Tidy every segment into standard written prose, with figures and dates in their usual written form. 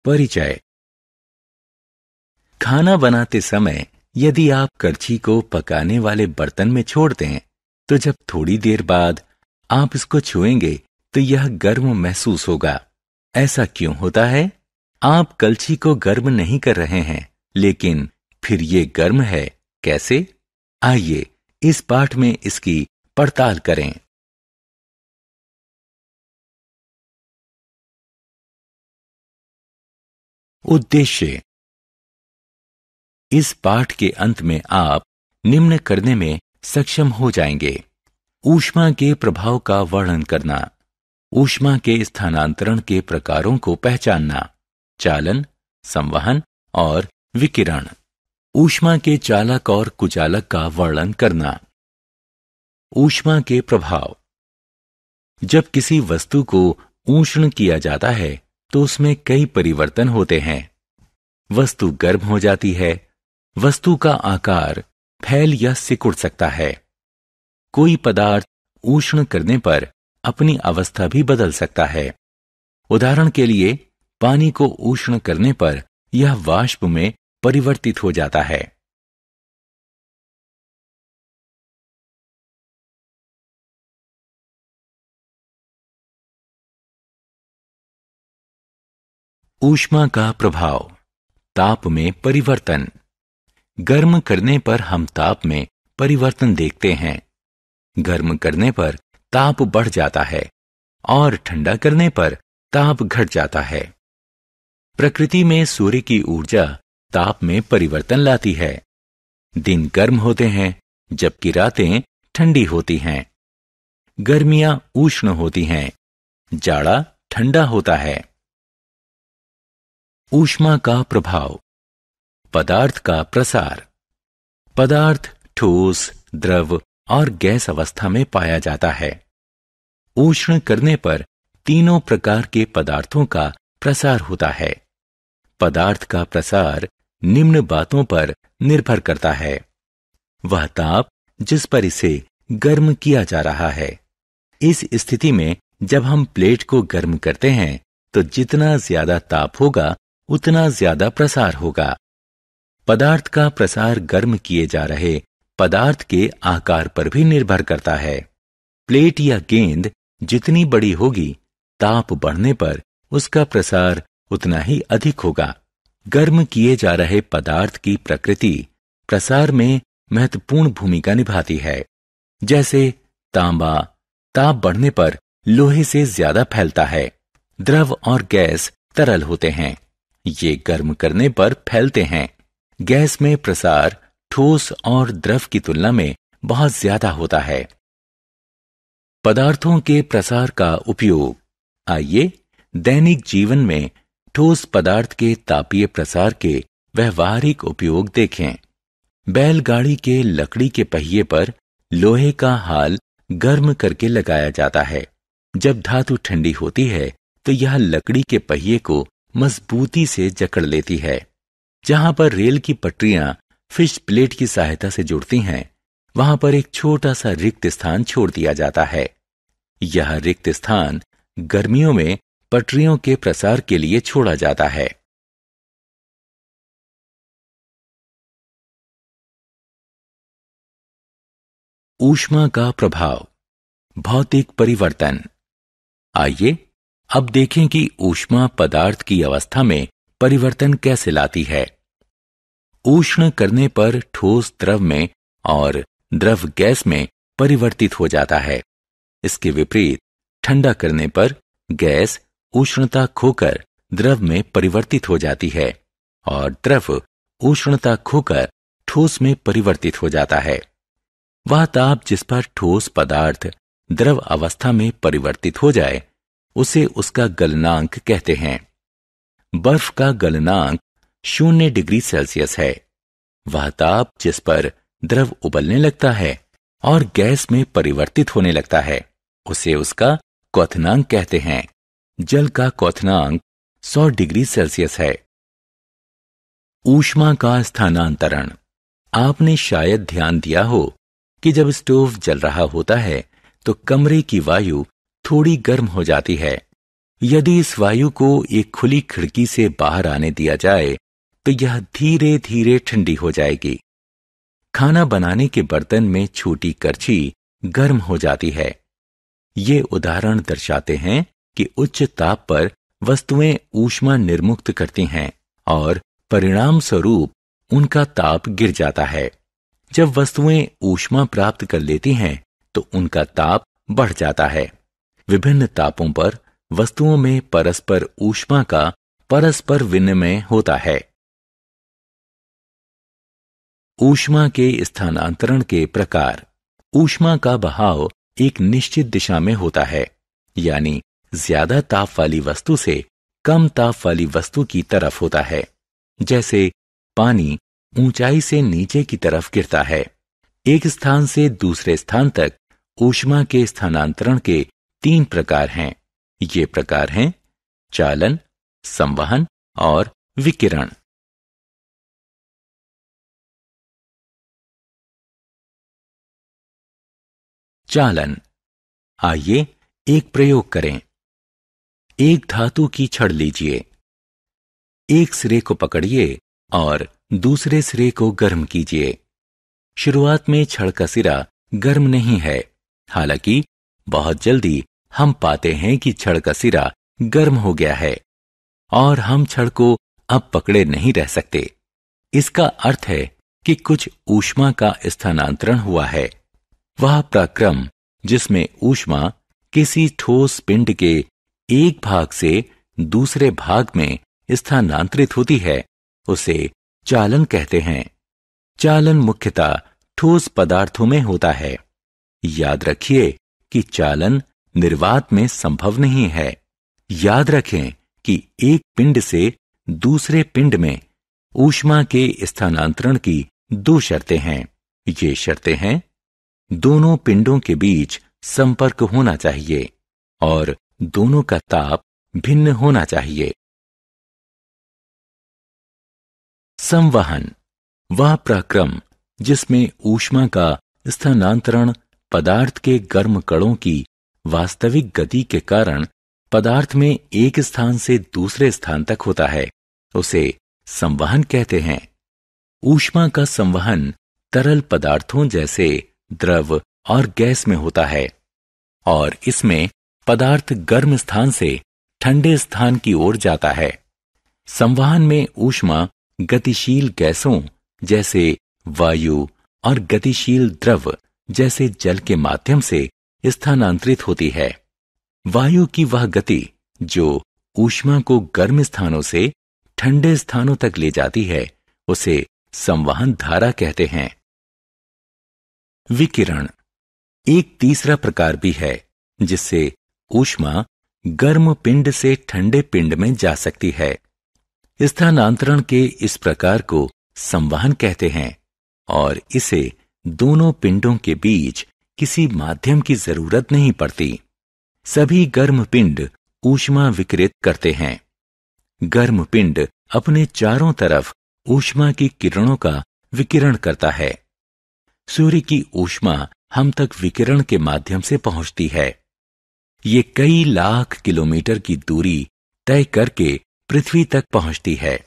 परिचय। खाना बनाते समय यदि आप करछी को पकाने वाले बर्तन में छोड़ दें तो जब थोड़ी देर बाद आप इसको छुएंगे तो यह गर्म महसूस होगा। ऐसा क्यों होता है? आप कलछी को गर्म नहीं कर रहे हैं, लेकिन फिर ये गर्म है कैसे? आइए इस पाठ में इसकी पड़ताल करें। उद्देश्य। इस पाठ के अंत में आप निम्न करने में सक्षम हो जाएंगे: ऊष्मा के प्रभाव का वर्णन करना, ऊष्मा के स्थानांतरण के प्रकारों को पहचानना, चालन, संवहन और विकिरण, ऊष्मा के चालक और कुचालक का वर्णन करना। ऊष्मा के प्रभाव। जब किसी वस्तु को ऊष्ण किया जाता है तो उसमें कई परिवर्तन होते हैं। वस्तु गर्म हो जाती है, वस्तु का आकार फैल या सिकुड़ सकता है। कोई पदार्थ ऊष्ण करने पर अपनी अवस्था भी बदल सकता है। उदाहरण के लिए पानी को ऊष्ण करने पर यह वाष्प में परिवर्तित हो जाता है। ऊष्मा का प्रभाव। ताप में परिवर्तन। गर्म करने पर हम ताप में परिवर्तन देखते हैं। गर्म करने पर ताप बढ़ जाता है और ठंडा करने पर ताप घट जाता है। प्रकृति में सूर्य की ऊर्जा ताप में परिवर्तन लाती है। दिन गर्म होते हैं जबकि रातें ठंडी होती हैं। गर्मियां उष्ण होती हैं, जाड़ा ठंडा होता है। ऊष्मा का प्रभाव। पदार्थ का प्रसार। पदार्थ ठोस, द्रव और गैस अवस्था में पाया जाता है। ऊष्ण करने पर तीनों प्रकार के पदार्थों का प्रसार होता है। पदार्थ का प्रसार निम्न बातों पर निर्भर करता है: वह ताप जिस पर इसे गर्म किया जा रहा है। इस स्थिति में जब हम प्लेट को गर्म करते हैं तो जितना ज्यादा ताप होगा उतना ज्यादा प्रसार होगा। पदार्थ का प्रसार गर्म किए जा रहे पदार्थ के आकार पर भी निर्भर करता है। प्लेट या गेंद जितनी बड़ी होगी, ताप बढ़ने पर उसका प्रसार उतना ही अधिक होगा। गर्म किए जा रहे पदार्थ की प्रकृति प्रसार में महत्वपूर्ण भूमिका निभाती है। जैसे तांबा ताप बढ़ने पर लोहे से ज्यादा फैलता है। द्रव और गैस तरल होते हैं, ये गर्म करने पर फैलते हैं। गैस में प्रसार ठोस और द्रव की तुलना में बहुत ज्यादा होता है। पदार्थों के प्रसार का उपयोग। आइए दैनिक जीवन में ठोस पदार्थ के तापीय प्रसार के व्यवहारिक उपयोग देखें। बैलगाड़ी के लकड़ी के पहिए पर लोहे का हाल गर्म करके लगाया जाता है। जब धातु ठंडी होती है तो यह लकड़ी के पहिए को मजबूती से जकड़ लेती है। जहां पर रेल की पटरियां फिश प्लेट की सहायता से जुड़ती हैं, वहां पर एक छोटा सा रिक्त स्थान छोड़ दिया जाता है। यह रिक्त स्थान गर्मियों में पटरियों के प्रसार के लिए छोड़ा जाता है। ऊष्मा का प्रभाव। भौतिक परिवर्तन। आइए अब देखें कि ऊष्मा पदार्थ की अवस्था में परिवर्तन कैसे लाती है। ऊष्ण करने पर ठोस द्रव में और द्रव गैस में परिवर्तित हो जाता है। इसके विपरीत ठंडा करने पर गैस उष्णता खोकर द्रव में परिवर्तित हो जाती है और द्रव उष्णता खोकर ठोस में परिवर्तित हो जाता है। वह ताप जिस पर ठोस पदार्थ द्रव अवस्था में परिवर्तित हो जाए उसे उसका गलनांक कहते हैं। बर्फ का गलनांक 0 डिग्री सेल्सियस है। वह ताप जिस पर द्रव उबलने लगता है और गैस में परिवर्तित होने लगता है उसे उसका क्वथनांक कहते हैं। जल का क्वथनांक 100 डिग्री सेल्सियस है। ऊष्मा का स्थानांतरण। आपने शायद ध्यान दिया हो कि जब स्टोव जल रहा होता है तो कमरे की वायु थोड़ी गर्म हो जाती है। यदि इस वायु को एक खुली खिड़की से बाहर आने दिया जाए तो यह धीरे धीरे ठंडी हो जाएगी। खाना बनाने के बर्तन में छोटी करछी गर्म हो जाती है। ये उदाहरण दर्शाते हैं कि उच्च ताप पर वस्तुएं ऊष्मा निर्मुक्त करती हैं और परिणाम स्वरूप उनका ताप गिर जाता है। जब वस्तुएं ऊष्मा प्राप्त कर लेती हैं तो उनका ताप बढ़ जाता है। विभिन्न तापों पर वस्तुओं में परस्पर ऊष्मा का परस्पर विनिमय होता है। ऊष्मा के स्थानांतरण के प्रकार। ऊष्मा का बहाव एक निश्चित दिशा में होता है, यानी ज्यादा ताप वाली वस्तु से कम ताप वाली वस्तु की तरफ होता है। जैसे पानी ऊंचाई से नीचे की तरफ गिरता है। एक स्थान से दूसरे स्थान तक ऊष्मा के स्थानांतरण के 3 प्रकार हैं। ये प्रकार हैं चालन, संवहन और विकिरण। चालन। आइए एक प्रयोग करें। एक धातु की छड़ लीजिए। एक सिरे को पकड़िए और दूसरे सिरे को गर्म कीजिए। शुरुआत में छड़ का सिरा गर्म नहीं है, हालांकि बहुत जल्दी हम पाते हैं कि छड़ का सिरा गर्म हो गया है और हम छड़ को अब पकड़े नहीं रह सकते। इसका अर्थ है कि कुछ ऊष्मा का स्थानांतरण हुआ है। वह प्रक्रम जिसमें ऊष्मा किसी ठोस पिंड के एक भाग से दूसरे भाग में स्थानांतरित होती है, उसे चालन कहते हैं। चालन मुख्यतः ठोस पदार्थों में होता है। याद रखिए कि चालन निर्वात में संभव नहीं है। याद रखें कि एक पिंड से दूसरे पिंड में ऊष्मा के स्थानांतरण की 2 शर्तें हैं। ये शर्तें हैं, दोनों पिंडों के बीच संपर्क होना चाहिए और दोनों का ताप भिन्न होना चाहिए। संवहन वह प्रक्रम जिसमें ऊष्मा का स्थानांतरण पदार्थ के गर्म कणों की वास्तविक गति के कारण पदार्थ में एक स्थान से दूसरे स्थान तक होता है, उसे संवहन कहते हैं। ऊष्मा का संवहन तरल पदार्थों जैसे द्रव और गैस में होता है और इसमें पदार्थ गर्म स्थान से ठंडे स्थान की ओर जाता है। संवहन में ऊष्मा गतिशील गैसों जैसे वायु और गतिशील द्रव जैसे जल के माध्यम से स्थानांतरित होती है। वायु की वह गति जो ऊष्मा को गर्म स्थानों से ठंडे स्थानों तक ले जाती है, उसे संवहन धारा कहते हैं। विकिरण एक तीसरा प्रकार भी है जिससे ऊष्मा गर्म पिंड से ठंडे पिंड में जा सकती है। स्थानांतरण के इस प्रकार को संवहन कहते हैं और इसे दोनों पिंडों के बीच किसी माध्यम की जरूरत नहीं पड़ती। सभी गर्म पिंड ऊष्मा विकिरित करते हैं। गर्म पिंड अपने चारों तरफ ऊष्मा की किरणों का विकिरण करता है। सूर्य की ऊष्मा हम तक विकिरण के माध्यम से पहुंचती है। ये कई लाख किलोमीटर की दूरी तय करके पृथ्वी तक पहुंचती है।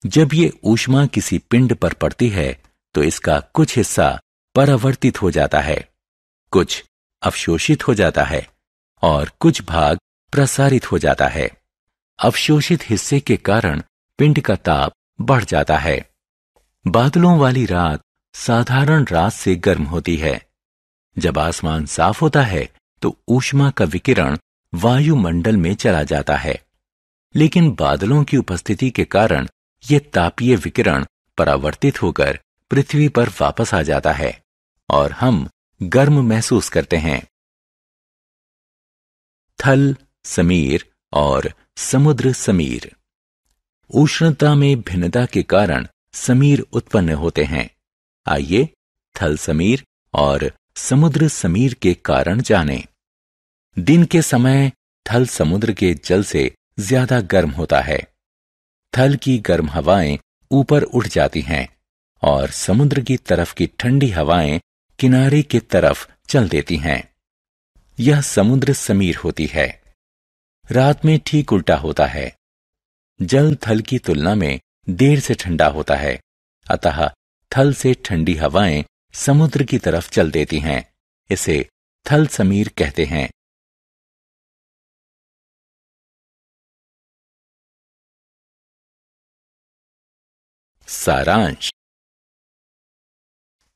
जब ये ऊष्मा किसी पिंड पर पड़ती है तो इसका कुछ हिस्सा परावर्तित हो जाता है, कुछ अवशोषित हो जाता है और कुछ भाग प्रसारित हो जाता है। अवशोषित हिस्से के कारण पिंड का ताप बढ़ जाता है। बादलों वाली रात साधारण रात से गर्म होती है। जब आसमान साफ होता है तो ऊष्मा का विकिरण वायुमंडल में चला जाता है, लेकिन बादलों की उपस्थिति के कारण यह तापीय विकिरण परावर्तित होकर पृथ्वी पर वापस आ जाता है और हम गर्म महसूस करते हैं। थल समीर और समुद्र समीर। उष्णता में भिन्नता के कारण समीर उत्पन्न होते हैं। आइए थल समीर और समुद्र समीर के कारण जानें। दिन के समय थल समुद्र के जल से ज्यादा गर्म होता है। थल की गर्म हवाएं ऊपर उठ जाती हैं और समुद्र की तरफ की ठंडी हवाएं किनारे की तरफ चल देती हैं। यह समुद्र समीर होती है। रात में ठीक उल्टा होता है। जल थल की तुलना में देर से ठंडा होता है, अतः थल से ठंडी हवाएं समुद्र की तरफ चल देती हैं। इसे थल समीर कहते हैं। सारांश।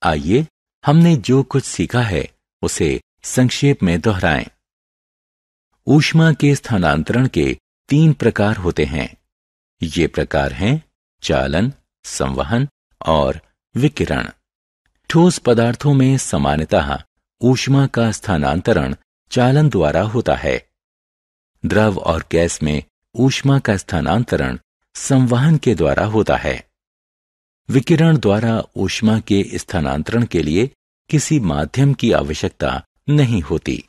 आइए हमने जो कुछ सीखा है उसे संक्षेप में दोहराएं। ऊष्मा के स्थानांतरण के 3 प्रकार होते हैं। ये प्रकार हैं चालन, संवहन और विकिरण। ठोस पदार्थों में सामान्यतः ऊष्मा का स्थानांतरण चालन द्वारा होता है। द्रव और गैस में ऊष्मा का स्थानांतरण संवहन के द्वारा होता है। विकिरण द्वारा ऊष्मा के स्थानांतरण के लिए किसी माध्यम की आवश्यकता नहीं होती।